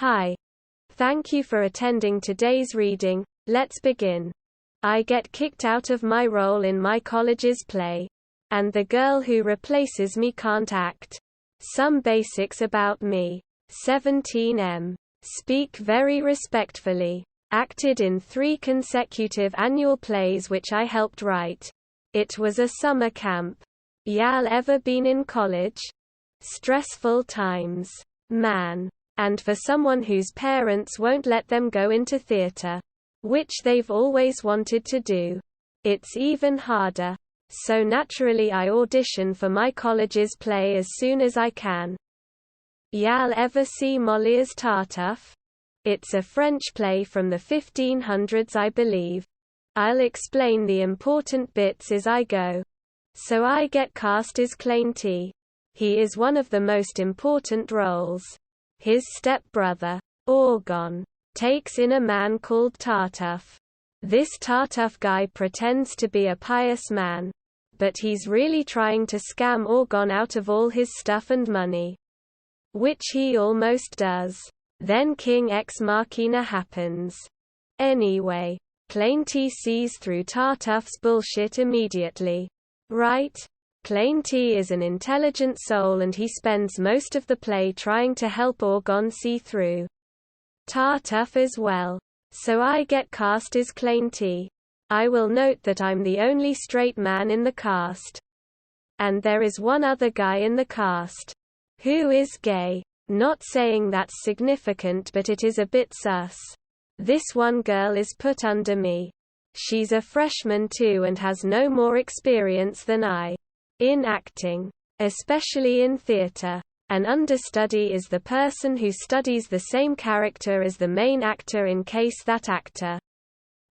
Hi. Thank you for attending today's reading. Let's begin. I get kicked out of my role in my college's play. And the girl who replaces me can't act. Some basics about me. 17M. Speak very respectfully. Acted in 3 consecutive annual plays which I helped write. It was a summer camp. Y'all ever been in college? Stressful times. Man. And for someone whose parents won't let them go into theater, which they've always wanted to do, it's even harder. So naturally I audition for my college's play as soon as I can. Y'all ever see Molière's Tartuffe? It's a French play from the 1500s, I believe. I'll explain the important bits as I go. So I get cast as Clainty. He is one of the most important roles. His stepbrother, Orgon, takes in a man called Tartuffe. This Tartuffe guy pretends to be a pious man, but he's really trying to scam Orgon out of all his stuff and money. Which he almost does. Then King Ex Machina happens. Anyway, Clainty sees through Tartuffe's bullshit immediately. Right? Clainty is an intelligent soul and he spends most of the play trying to help Orgon see through Tartuffe as well. So I get cast as Clainty. I will note that I'm the only straight man in the cast. And there is one other guy in the cast who is gay. Not saying that's significant, but it is a bit sus. This one girl is put under me. She's a freshman too and has no more experience than I. In acting, especially in theater, an understudy is the person who studies the same character as the main actor in case that actor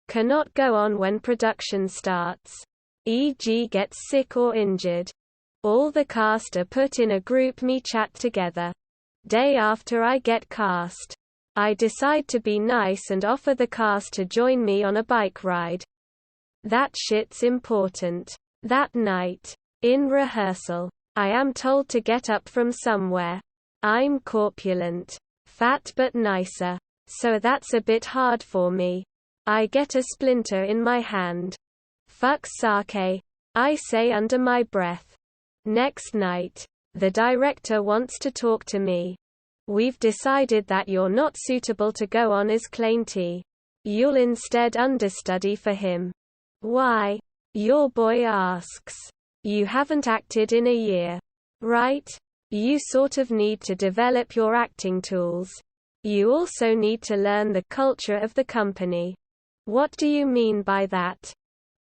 cannot go on when production starts, e.g. gets sick or injured. All the cast are put in a GroupMe chat together. Day after I get cast, I decide to be nice and offer the cast to join me on a bike ride. That shit's important. That night, in rehearsal, I am told to get up from somewhere. I'm corpulent, fat but nicer, so that's a bit hard for me. I get a splinter in my hand. Fuck sake, I say under my breath. Next night, the director wants to talk to me. We've decided that you're not suitable to go on as Clainty. You'll instead understudy for him. Why? Your boy asks. You haven't acted in a year. Right? You sort of need to develop your acting tools. You also need to learn the culture of the company. What do you mean by that?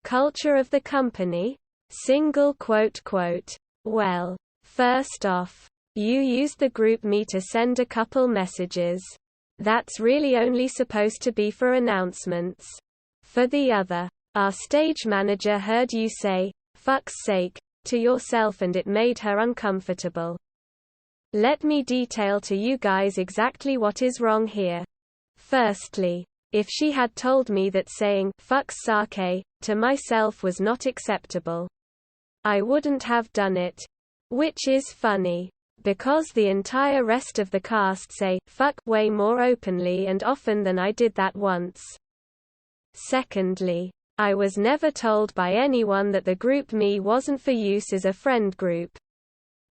Culture of the company? Single quote quote. Well, first off, you used the GroupMe to send a couple messages. That's really only supposed to be for announcements. For the other, our stage manager heard you say, "fuck's sake," to yourself and it made her uncomfortable. Let me detail to you guys exactly what is wrong here. Firstly, if she had told me that saying "fuck's sake" to myself was not acceptable, I wouldn't have done it. Which is funny, because the entire rest of the cast say "fuck" way more openly and often than I did that once. Secondly, I was never told by anyone that the GroupMe wasn't for use as a friend group.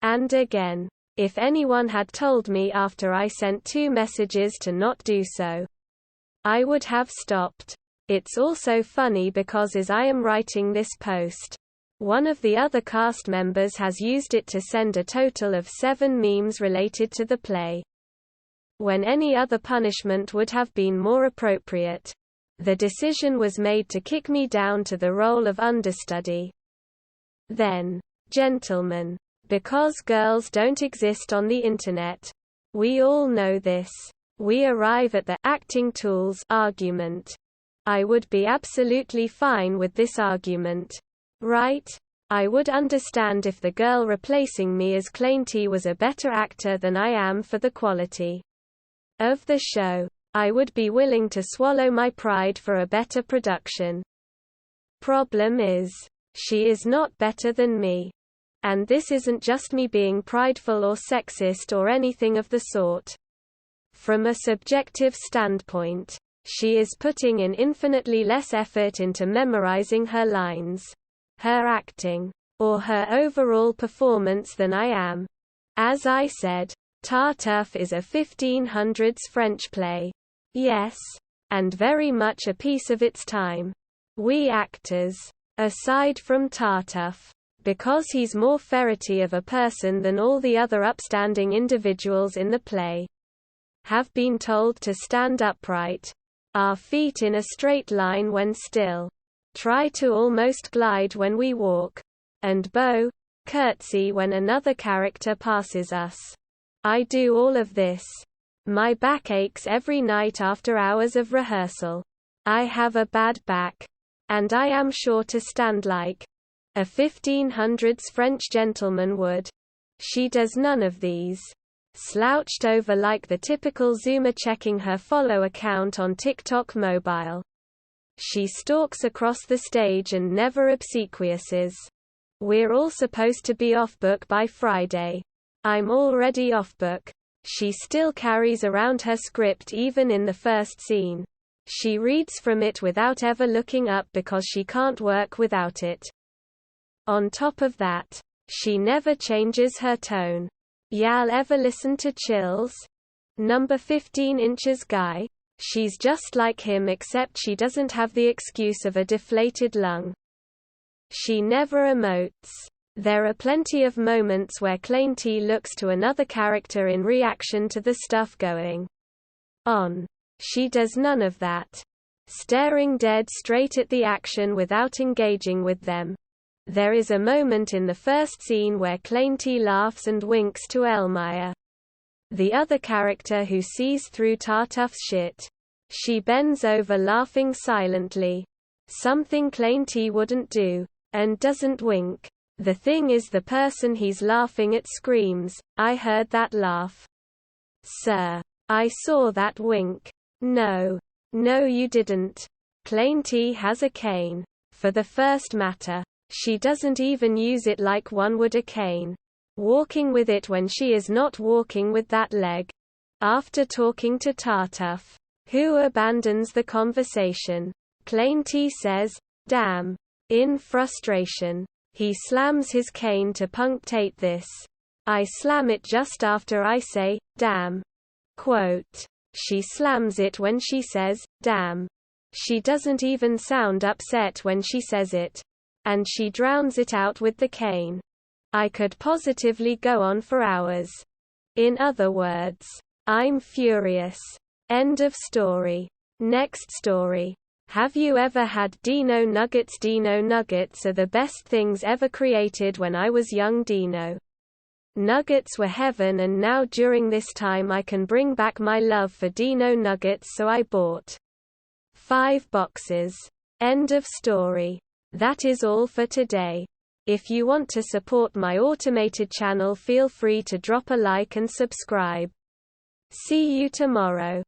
And again, if anyone had told me after I sent 2 messages to not do so, I would have stopped. It's also funny because as I am writing this post, one of the other cast members has used it to send a total of 7 memes related to the play. When any other punishment would have been more appropriate, the decision was made to kick me down to the role of understudy. Then, gentlemen, because girls don't exist on the internet, we all know this, we arrive at the acting tools argument. I would be absolutely fine with this argument. Right? I would understand if the girl replacing me as Clainty was a better actor than I am for the quality of the show. I would be willing to swallow my pride for a better production. Problem is, she is not better than me. And this isn't just me being prideful or sexist or anything of the sort. From a subjective standpoint, she is putting in infinitely less effort into memorizing her lines, her acting, or her overall performance than I am. As I said, Tartuffe is a 1500s French play. Yes. And very much a piece of its time. We actors, aside from Tartuffe, because he's more ferrety of a person than all the other upstanding individuals in the play, have been told to stand upright, our feet in a straight line when still, try to almost glide when we walk, and bow, curtsy when another character passes us. I do all of this. My back aches every night after hours of rehearsal. I have a bad back. And I am sure to stand like a 1500s French gentleman would. She does none of these. Slouched over like the typical Zoomer checking her follow account on TikTok mobile. She stalks across the stage and never obsequiouses. We're all supposed to be off book by Friday. I'm already off book. She still carries around her script even in the first scene. She reads from it without ever looking up because she can't work without it. On top of that, she never changes her tone. Y'all ever listen to Chills? Number 15 Inches Guy? She's just like him except she doesn't have the excuse of a deflated lung. She never emotes. There are plenty of moments where Klein T looks to another character in reaction to the stuff going on. She does none of that. Staring dead straight at the action without engaging with them. There is a moment in the first scene where Klein T laughs and winks to Elmire, the other character who sees through Tartuffe's shit. She bends over laughing silently. Something Klein T wouldn't do. And doesn't wink. The thing is the person he's laughing at screams, "I heard that laugh. Sir. I saw that wink." No. No you didn't. Klein T has a cane. For the first matter. She doesn't even use it like one would a cane. Walking with it when she is not walking with that leg. After talking to Tartuffe, who abandons the conversation, Klein T says, "Damn." In frustration, he slams his cane to punctate this. I slam it just after I say, "Damn." Quote. She slams it when she says, "Damn." She doesn't even sound upset when she says it. And she drowns it out with the cane. I could positively go on for hours. In other words, I'm furious. End of story. Next story. Have you ever had Dino Nuggets? Dino Nuggets are the best things ever created. When I was young, Dino Nuggets were heaven, and now during this time I can bring back my love for Dino Nuggets, so I bought 5 boxes. End of story. That is all for today. If you want to support my automated channel, feel free to drop a like and subscribe. See you tomorrow.